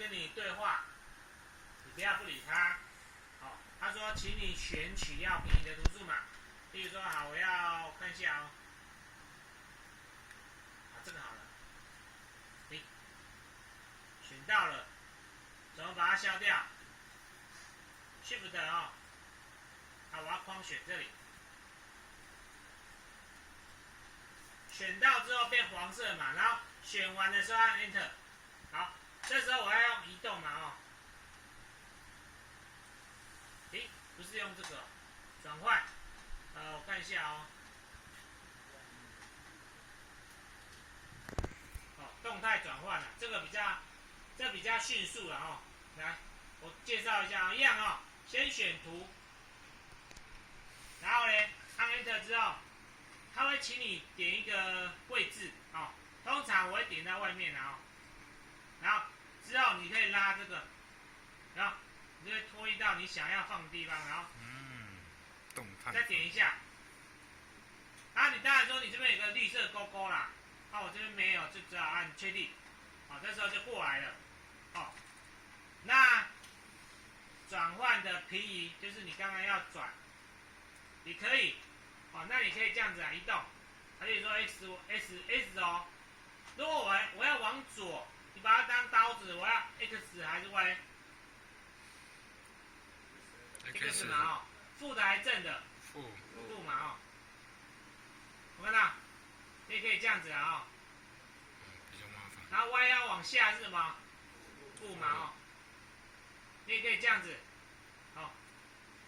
跟你对话，你不要不理他。好，他说，请你选取要平移的图数嘛。例如说，好，我要看一下哦。好，这个好了，选到了，怎么把它消掉 ？Shift 哦，好，我要框选这里。选到之后变黄色嘛，然后选完的时候按 Enter。好，这时候我要用移动嘛哦。不是用这个转换，我看一下哦。动态转换了，这比较迅速了哦。来，我介绍一下，一样哦。先选图，然后呢，按 Enter 之后，它会请你点一个位置哦。通常我会点在外面哦。然后之后你可以拉这个，然后你就会拖移到你想要放的地方，然后动态再点一下。你当然说你这边有个绿色勾勾啦，我这边没有，就只好按确定。好，这时候就过来了。那转换的平移就是你刚刚要转，你可以，那你可以这样子移动，比如说 S 哦。如果我要往左，你把它当刀子，我要 X 还是 Y？X 嘛哦，负的还是正的？负嘛哦。有看到？你也可以这样子啊比较麻烦。然后 Y 要往下是什么？负嘛哦。你也可以这样子，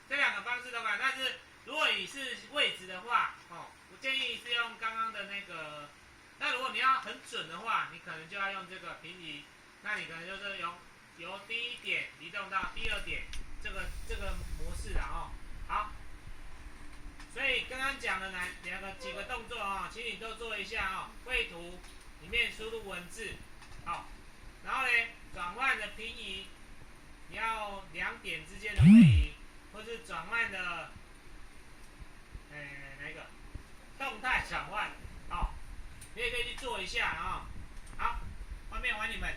这两个方式都可以。但是如果你是位置的话，我建议是用刚刚的那个。那如果你要很准的话，你可能就要用这个平移。那你可能就是由第一点移动到第二点，这个模式的哦。好，所以刚刚讲的几个动作请你都做一下绘图里面输入文字，然后呢，转换的平移，你要两点之间的位移，或是转换的，哪一个？动态转换，你也可以去做一下好，画面还你们。